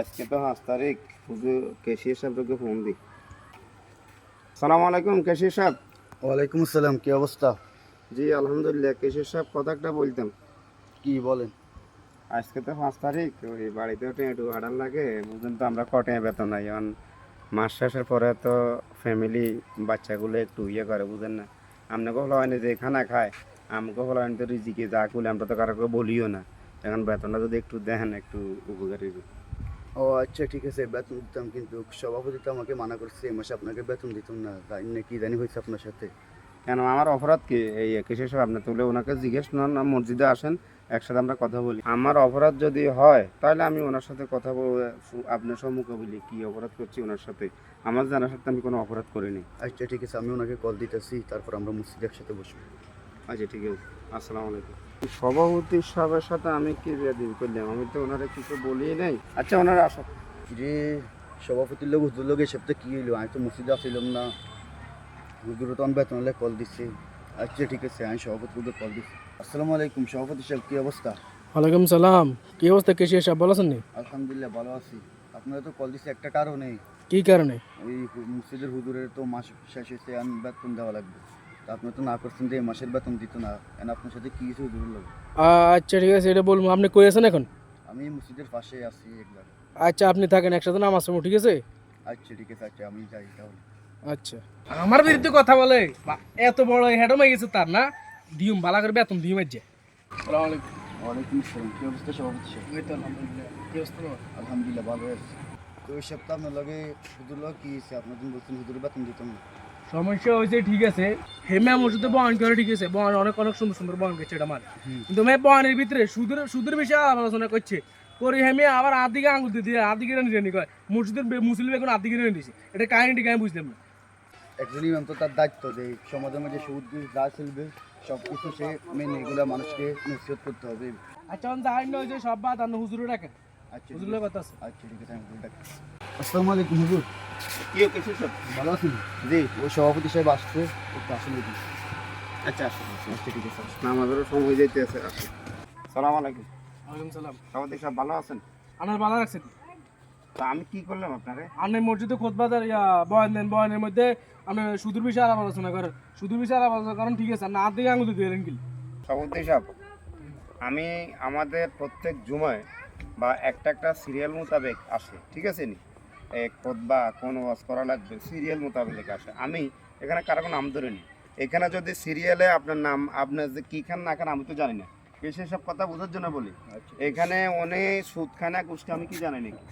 আজকে তো 5 তারিখ, শুধু কেশিয়া সাহেবকে ফোন দিই। সালাম আলাইকুম কেশিয়া সাহেব। ওয়ালাইকুম আসসালাম, কি অবস্থা? জি আলহামদুলিল্লাহ। কেশিয়া সাহেব কথা একটা বলতাম। কি বলেন? আজকে তো 5 তারিখ, ওই বাড়িতেও একটু ভাড়া লাগে, বুঝলেন তো আমরা কটে বেতন নাই। এখন মাস শেষের পরে তো ফ্যামিলি বাচ্চাগুলো একটু ইয়ে করে, বুঝেন না। আপনাকে বলা হয়নি যে খানা খায়, আমাকে বলা হয়নি তো রিজিকে যা করলে আমরা তো কারো বলিও না। এখন বেতনটা যদি একটু দেন একটু উপকারী। ও আচ্ছা, ঠিক আছে, বেতন দিতাম, কিন্তু সভাপতি তো আমাকে মানা করছে এই মাসে আপনাকে বেতন দিতাম না। জানি না কি জানি হয়েছে আপনার সাথে। কেন, আমার অপরাধ কি? এই কিসের সব আপনি তুলে ওনাকে জিজ্ঞেস না, মসজিদে আসেন, একসাথে আমরা কথা বলি। আমার অপরাধ যদি হয় তাহলে আমি ওনার সাথে কথা বলে আপনার সম্মুখে বলি কি অপরাধ করছি ওনার সাথে। আমার জানার সাথে আমি কোনো অপরাধ করিনি। আচ্ছা ঠিক আছে, আমি ওনাকে কল দিতেছি, তারপর আমরা মসজিদে একসাথে বসবো। আচ্ছা ঠিক আছে, আসসালামু আলাইকুম। সভাপতি সাহেবের সাথে আমি কি বেয়াদবি করলাম? আমি তো ওনারা কিছু বলিই নাই। আচ্ছা ওনারা আসো। যে সভাপতির লোক হুজুর লোক এসব তো কী হইলো? আমি তো মসজিদে আসছিলাম না, হুজুরও তো আমি বেতন হলে কল দিচ্ছি। আচ্ছা ঠিক আছে, আমি সভাপতিকে কল দিচ্ছি। আসসালামু আলাইকুম সভাপতি সাহেব, কী অবস্থা? ওয়ালাইকুম সালাম। কি অবস্থা কেশিয়া সাহেব, ভালো আছেন নি? আলহামদুলিল্লাহ ভালো আছি। আপনারা তো কল দিচ্ছি একটা কারণে, কি কারণে? ওই মসজিদের হুজুরের তো মাস শেষ হয়েছে, আমি বেতন দেওয়া লাগবে। তা আপনি তো না করছেন যে এই মাসের বেতন দিত না, কেন আপনার সাথে কি কিছু হুজুরের লাগবে? আচ্ছা ঠিক আছে, এটা বলবো। আপনি কই আছেন এখন? আমি মসজিদের পাশে আছি একবার। আচ্ছা আপনি থাকেন, একসাথে নামাজ পড়বো, ঠিক আছে? আচ্ছা ঠিক আছে, আচ্ছা আমি যাই তাহলে। আচ্ছা। আমার বিরুদ্ধে কথা বলে এত বড় হেড হয়ে গেছে তার না, দিউম বালা করে বেতন দিউম যে। আসসালামু আলাইকুম। ওয়ালাইকুম আসসালাম, কি অবস্থা সভাপতি সাহেব? এই তো আলহামদুলিল্লাহ। কি অবস্থা তোমার? আলহামদুলিল্লাহ ভালো আছি। তো ওই সপ্তাহ আপনার লগে হুজুর লগে কি হয়েছে? আপনার দিন বলছেন হুজুরের বেতন দিতাম না। সমস্যা হয়েছে, ঠিক আছে। হেমে আমার সাথে বয়ান করে, ঠিক আছে, বয়ান অনেক অনেক সুন্দর সুন্দর বয়ান করছে এটা আমার। কিন্তু মেয়ে বয়ানের ভিতরে সুদের সুদের বিষয়ে আলোচনা করছে করি। হেমে আবার আদিকে আঙুল দিয়ে আদিকে রেনি কয় মসজিদের মুসলিম এখন আদিকে রেনি দিছে। এটা কাহিনীটি আমি বুঝলাম না। একজন ইমাম তো তার দায়িত্ব যে সমাজের মধ্যে সুদ যা চলবে সব কিছু সে মেনে এগুলো মানুষকে নসিহত করতে হবে। আচ্ছা আমি যাই না, ওই যে সব বাদ আর হুজুরে রাখেন। আচ্ছা হুজুরের কথা আছে। আচ্ছা ঠিক আছে, আমি হুজুর ডাকি। আসসালামু আলাইকুম হুজুর, কি কেশিয়া সাহেব? ভালো আছেন? জি। ওই সভাপতি সাহেব আসছে, একটু আসলে দিন। আচ্ছা আসো আসো। আচ্ছা ঠিক আছে। আমাদেরও সময় যেতে আছে। আসো। সালাম আলাইকুম। ওয়ালাইকুম সালাম। সভাপতি সাহেব ভালো আছেন? আনার ভালো রাখছেন? তা আমি কি করলাম আপনারে? আপনি মসজিদে খোদবাদার বয়ান দেন, বয়ানের মধ্যে আপনি সুদূর বিষয়ে আলাপ আলোচনা করেন। সুদূর বিষয়ে আলাপ আলোচনা করেন, ঠিক আছে, না দিকে আঙুল দিয়ে দেন কি? সভাপতি সাহেব, আমি আমাদের প্রত্যেক জুমায় বা একটা সিরিয়াল মোতাবেক আসে, ঠিক আছে নি? এক খুতবা কোনো ওয়াজ করা লাগবে, সিরিয়াল মোতাবেক আসে। আমি এখানে কারো কোনো নাম ধরে নি। এখানে যদি সিরিয়ালে আপনার নাম, আপনার যে কী খান না খান আমি তো জানি না, সেসব কথা বোঝার জন্য বলি। এখানে অনেক সুদ খানা গোষ্ঠী আমি কি জানি নাকি,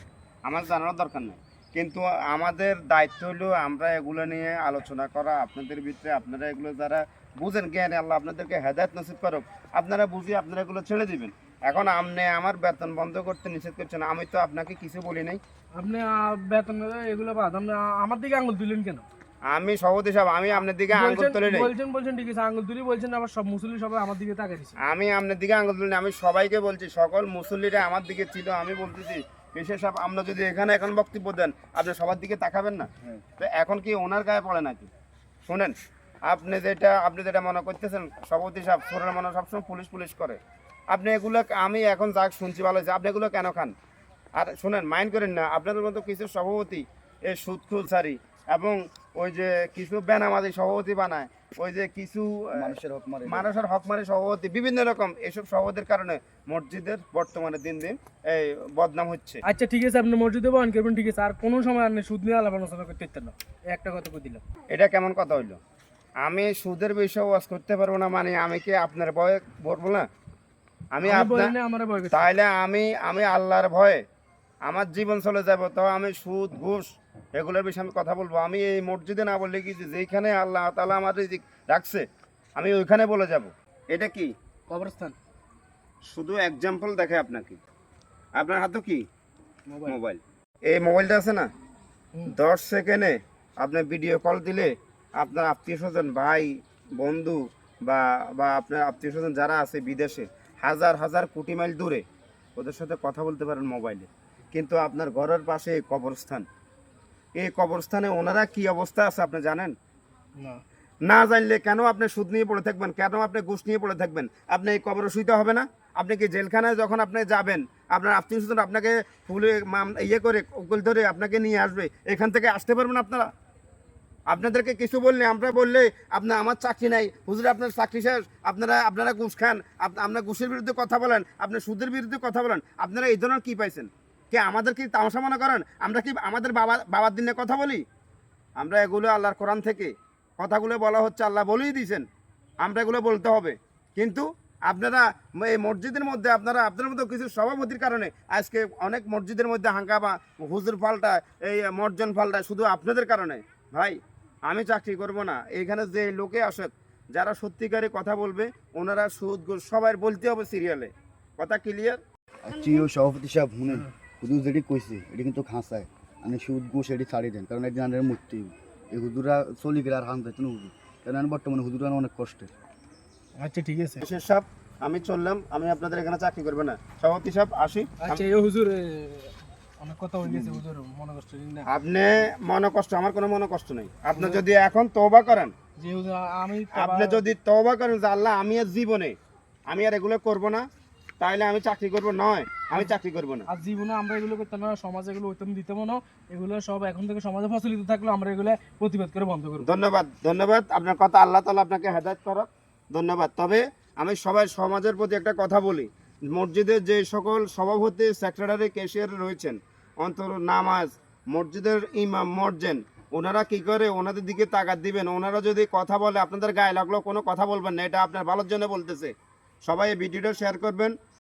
আমার জানানোর দরকার নেই। কিন্তু আমাদের দায়িত্ব হলো আমরা এগুলো নিয়ে আলোচনা করা আপনাদের ভিতরে। আপনারা এগুলো যারা বুঝেন, জ্ঞানে আল্লাহ আপনাদেরকে হেদায়েত নসিব করুক, আপনারা বুঝিয়ে আপনারা এগুলো ছেড়ে দিবেন। এখন আপনি আমার বেতন বন্ধ করতে নিষেধ করছেন, আমি তো আপনাকে কিছু বলি নাই। আপনি বেতন এগুলো বাদ, আপনি আমার দিকে আঙুল দিলেন কেন? আমি সভাপতি সাহেব, আমি আপনার দিকে আঙ্গুল তুলি নাই। বলছেন বলছেন ঠিক আছে, আঙুল তুলি বলছেন, আবার সব মুসলিম সবাই আমার দিকে তাকিয়ে দিচ্ছে। আমি আপনার দিকে আঙ্গুল তুলি না, আমি সবাইকে বলছি, সকল মুসল্লিরা আমার দিকে ছিল। আমি বলতেছি বিশেষ সাহেব, আমরা যদি এখানে এখন বক্তব্য দেন আপনি সবার দিকে তাকাবেন না? তো এখন কি ওনার গায়ে পড়ে নাকি? শোনেন, আপনি যেটা মনে করতেছেন সভাপতি সাহেব, সোরের মনে সবসময় পুলিশ পুলিশ করে। আপনি এগুলো, আমি এখন যা শুনছি ভালো হয়েছে, আপনি এগুলো কেন খান? আর শোনেন, মাইন্ড করেন না, আপনাদের মতো কিছু সভাপতি এই সুদ খুলসারি এবং ওই যে কিছু বেনামাজি সভাপতি বানায়, ওই যে কিছু মানুষের হক মারে সভাপতি, বিভিন্ন রকম এসব সভাপতির কারণে মসজিদের বর্তমানে দিন দিন এই বদনাম হচ্ছে। আচ্ছা ঠিক আছে, আপনি মসজিদে বয়ান করবেন, ঠিক আছে, আর কোনো সময় আপনি সুদ নিয়ে আলাপ আলোচনা করতে পারতেন না। একটা কথা কই দিলাম। এটা কেমন কথা হইলো? আমি সুদের বিষয়ে ওয়াজ করতে পারবো না মানে আমি কি আপনার ভয়ে বলবো না? আমি আপনার তাইলে আমি আল্লাহর ভয়ে আমার জীবন চলে যাব, তো আমি সুদ ঘুষ এগুলোর বিষয়ে আমি কথা বলবো? আমি এই মসজিদে না বললে কি, যেখানে আল্লাহ তাআলা আমার রিজিক রাখছে আমি ওইখানে বলে যাব? এটা কি কবরস্থান? শুধু এক্সাম্পল দেখে আপনাকে। আপনার হাতে কি মোবাইল? এই মোবাইলটা আছে না, 10 সেকেন্ডে আপনি ভিডিও কল দিলে আপনার আত্মীয় স্বজন, ভাই বন্ধু বা বা আপনার আত্মীয় স্বজন যারা আছে বিদেশে, হাজার হাজার কোটি মাইল দূরে, ওদের সাথে কথা বলতে পারেন মোবাইলে। কিন্তু আপনার ঘরের পাশে এই কবরস্থান, এই কবরস্থানে ওনারা কি অবস্থা আছে আপনি জানেন? না। না জানলে কেন আপনি সুদ নিয়ে পড়ে থাকবেন? কেন আপনি ঘুষ নিয়ে পড়ে থাকবেন? আপনি এই কবরে শুইতে হবে না? আপনি কি জেলখানায় যখন আপনি যাবেন আপনার আত্মীয় স্বজন আপনাকে ফুলে ইয়ে করে উকিল ধরে আপনাকে নিয়ে আসবে, এখান থেকে আসতে পারবেন আপনারা? আপনাদেরকে কিছু বললে আমরা বললে আপনার আমার চাকরি নাই, হুজুর আপনার চাকরি শেষ, আপনারা ঘুষ খান, আপনারা ঘুষের বিরুদ্ধে কথা বলেন, আপনি সুদের বিরুদ্ধে কথা বলেন, আপনারা এই ধরনের কী পাইছেন? কে আমাদের কি তামাশা মনে করেন? আমরা কি আমাদের বাবার দিনে কথা বলি? আমরা এগুলো আল্লাহর কোরআন থেকে কথাগুলো বলা হচ্ছে, আল্লাহ বলেই দিয়েছেন আমরা এগুলো বলতে হবে। কিন্তু আপনারা এই মসজিদের মধ্যে আপনার মতো কিছু সভাপতির কারণে আজকে অনেক মসজিদের মধ্যে হাঙ্গামা, হুজুর পাল্টায়, এই মর্জন পাল্টায়, শুধু আপনাদের কারণে। ভাই আমি চাকরি করব না, এখানে যে লোকে আসে যারা সত্যিকারে কথা বলবে ওনারা সুদ ঘুষ সবাই বলতে হবে সিরিয়ালে, কথা ক্লিয়ার? আচ্ছা সভাপতি সাহেব শুনেন, হুজুর যেটি কইছে এটি কিন্তু খাঁচায়, আমি সুদ ঘুষ এটি ছাড়ি দেন, কারণ একদিন আনের মূর্তি এই হুজুরা চলি গেলে আর হান যাইতো না হুজুর, কারণ বর্তমানে হুজুরা অনেক কষ্টের। আচ্ছা ঠিক আছে। শেষ সাহেব আমি চললাম, আমি আপনাদের এখানে চাকরি করবো না। সভাপতি সাহেব আসি। আচ্ছা এই হুজুর অনেক কথা হয়ে গেছে হুজুর, মনে কষ্ট নিন না। আপনি মনে কষ্ট, আমার কোনো মনে কষ্ট নেই। আপনি যদি এখন তওবা করেন, যে হুজুর আমি আপনি যদি তওবা করেন যে আল্লাহ আমি আর জীবনে আমি আর এগুলো করব না, তাহলে আমি চাকরি করব নয়, আমি চাকরি করব না। আর জীবনে আমরা এগুলো করতাম না, সমাজে এগুলো হইতাম দিতাম না, এগুলো সব এখন থেকে সমাজে প্রচলিত থাকলে আমরা এগুলো প্রতিবাদ করে বন্ধ করব। ধন্যবাদ আপনার কথা, আল্লাহ তাআলা আপনাকে হেদায়েত করুক, ধন্যবাদ। তবে আমি সবাই সমাজের প্রতি একটা কথা বলি, মসজিদের যে সকল সভাপতি, সেক্রেটারি, ক্যাশিয়ার রয়েছেন, অন্তর নামাজ, মসজিদের ইমাম, মর্জেন, ওনারা কি করে ওনাদের দিকে তাকাত দিবেন। ওনারা যদি কথা বলে আপনাদের গায়ে লাগলো কোনো কথা বলবেন না, এটা আপনার ভালোর জন্য বলতেছে। সবাই এই ভিডিওটা শেয়ার করবেন।